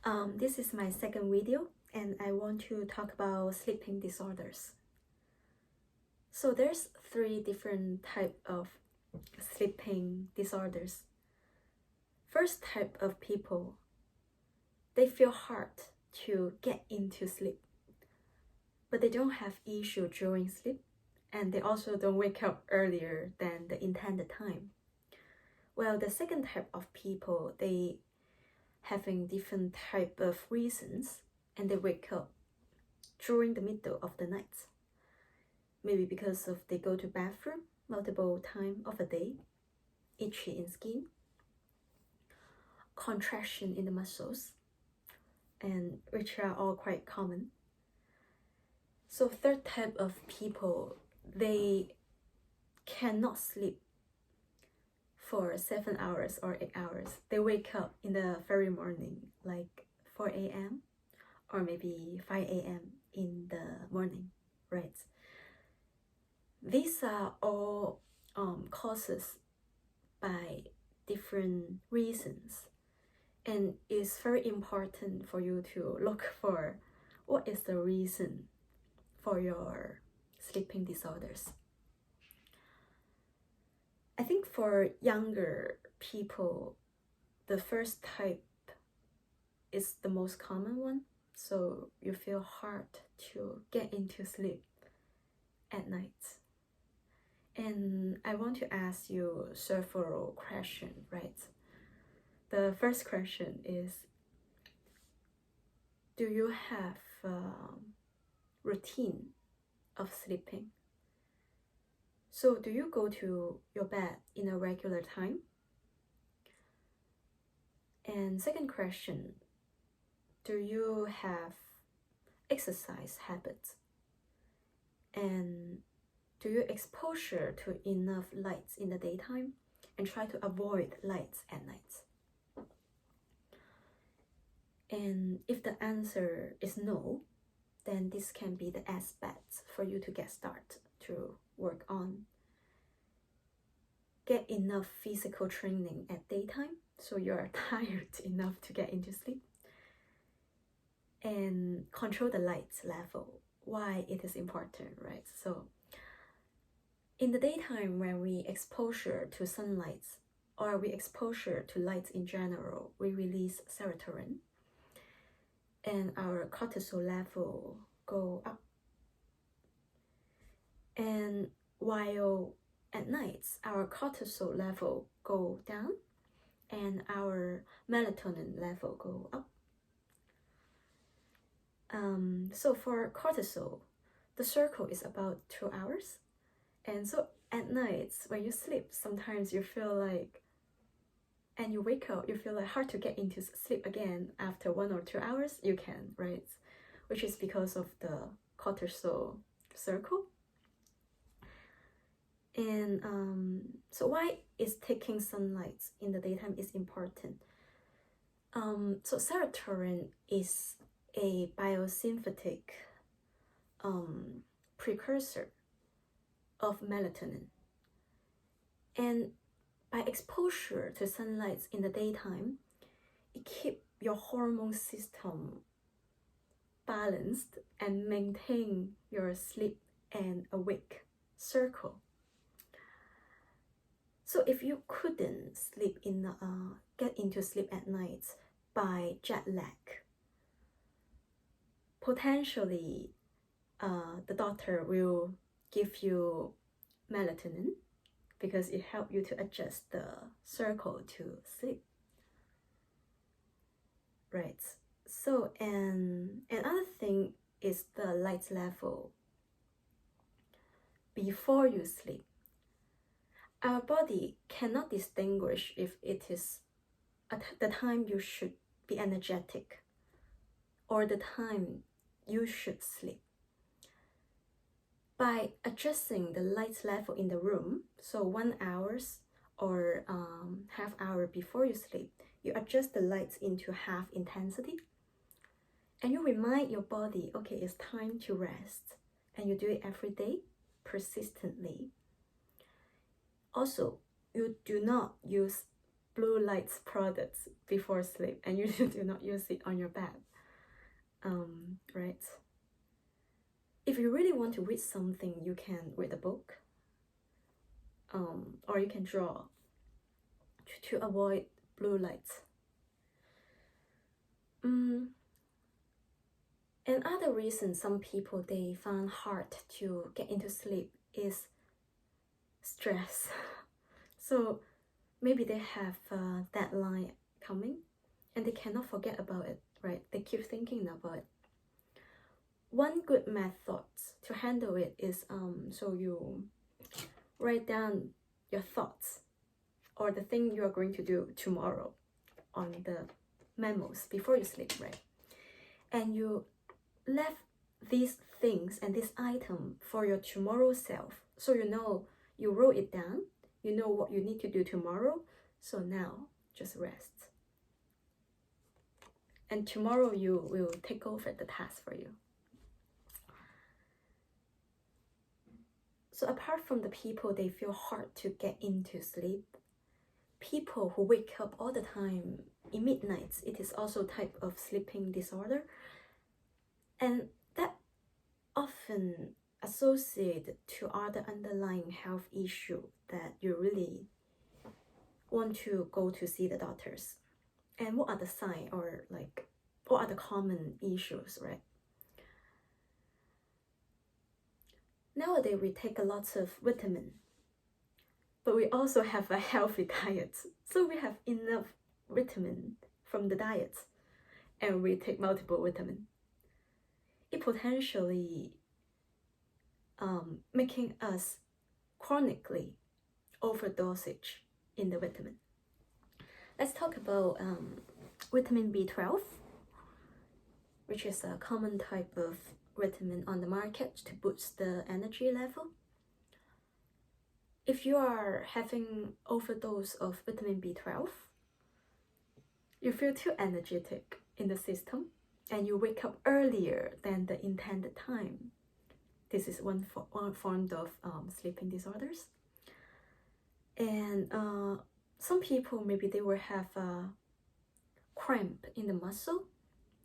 This is my second video, and I want to talk about sleeping disorders. So there's 3 different types of sleeping disorders. First type of people, they feel hard to get into sleep, but they don't have issue during sleep, and they also don't wake up earlier than the intended time. Well, the second type of people, they having different type of reasons, and they wake up during the middle of the night. Maybe because of they go to bathroom multiple times of a day, itchy in skin, contraction in the muscles, and which are all quite common. So third type of people, they cannot sleep for 7 hours or 8 hours. They wake up in the very morning, like 4 a.m. or maybe 5 a.m. in the morning, right? These are all causes by different reasons, and it's very important for you to look for what is the reason for your sleeping disorders. I think for younger people, the first type is the most common one. So you feel hard to get into sleep at night. And I want to ask you several questions, right? The first question is, do you have a routine of sleeping? So do you go to your bed in a regular time? And second question, do you have exercise habits? And do you exposure to enough lights in the daytime and try to avoid lights at night? And if the answer is no, then this can be the aspect for you to get started to work on. Get enough physical training at daytime so you're tired enough to get into sleep. And control the light level. Why it is important, right? So in the daytime, when we exposure to sunlight or we exposure to lights in general, we release serotonin and our cortisol level go up. And while at nights, our cortisol level go down and our melatonin level go up. So for cortisol, the circle is about 2 hours. And so at nights, when you sleep, sometimes you feel like, and you wake up, you feel like hard to get into sleep again after 1 or 2 hours, you can, right? Which is because of the cortisol circle. And so why is taking sunlight in the daytime is important? So serotonin is a biosynthetic precursor of melatonin. And by exposure to sunlight in the daytime, it keeps your hormone system balanced and maintain your sleep and awake circle. So if you couldn't sleep get into sleep at night by jet lag, potentially the doctor will give you melatonin because it helps you to adjust the circle to sleep, right? So and another thing is the light level before you sleep. Our body cannot distinguish if it is at the time you should be energetic or the time you should sleep. By adjusting the light level in the room, so 1 hour or half hour before you sleep, you adjust the lights into half intensity, and you remind your body, okay, it's time to rest, and you do it every day, persistently. Also, you do not use blue lights products before sleep and you do not use it on your bed, right? If you really want to read something, you can read a book, or you can draw to avoid blue lights. Another reason some people they find hard to get into sleep is stress. So maybe they have a deadline coming and they cannot forget about it, right? They keep thinking about it. One good method to handle it is so you write down your thoughts or the thing you are going to do tomorrow on the memos before you sleep, right? And you left these things and this item for your tomorrow self. So you know, you wrote it down, you know what you need to do tomorrow. So now just rest. And tomorrow you will take over the task for you. So apart from the people they feel hard to get into sleep, people who wake up all the time in midnights, it is also a type of sleeping disorder. And that often associated to other underlying health issue that you really want to go to see the doctors. And what are the signs, or like what are the common issues, right? Nowadays we take a lot of vitamin, but we also have a healthy diet. So we have enough vitamin from the diet and we take multiple vitamins. It potentially making us chronically overdosage in the vitamin. Let's talk about vitamin B12, which is a common type of vitamin on the market to boost the energy level. If you are having overdose of vitamin B12, you feel too energetic in the system and you wake up earlier than the intended time. This is one form of sleeping disorders. And some people, maybe they will have a cramp in the muscle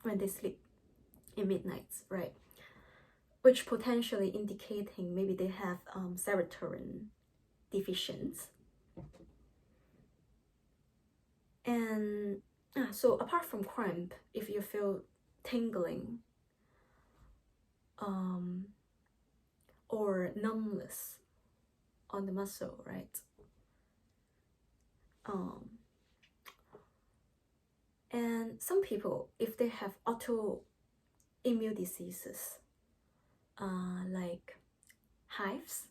when they sleep in midnights, right? Which potentially indicating maybe they have serotonin deficiency. And so apart from cramp, if you feel tingling or numbness on the muscle, right? And some people, if they have autoimmune diseases, like hives,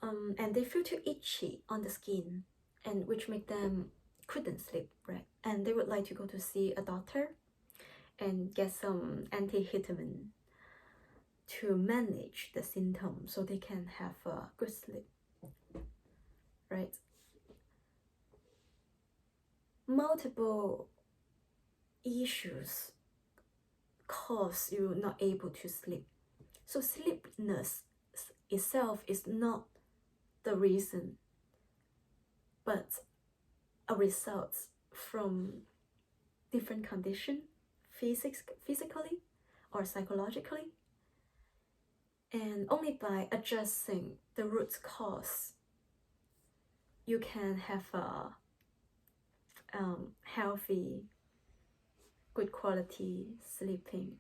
and they feel too itchy on the skin, and which make them couldn't sleep, right? And they would like to go to see a doctor and get some antihistamine to manage the symptoms so they can have a good sleep, right? Multiple issues cause you not able to sleep. So sleepiness itself is not the reason, but a result from different condition, physically or psychologically. And only by adjusting the root cause, you can have a healthy, good quality sleeping,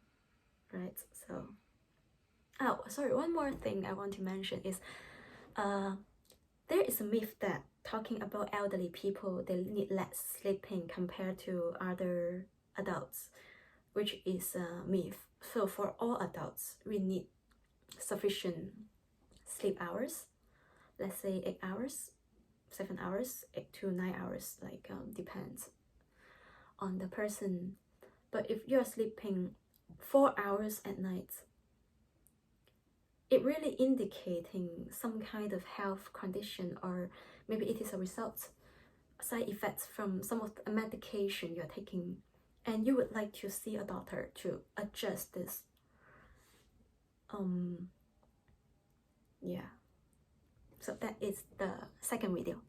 right? So, oh, sorry, one more thing I want to mention is there is a myth that talking about elderly people, they need less sleeping compared to other adults, which is a myth. So for all adults, we need sufficient sleep hours, let's say 8 hours, 7 hours, 8 to 9 hours, like depends on the person. But if you're sleeping 4 hours at night, it really indicating some kind of health condition, or maybe it is a result, side effects from some of the medication you're taking, and you would like to see a doctor to adjust this. Yeah, so that is the second video.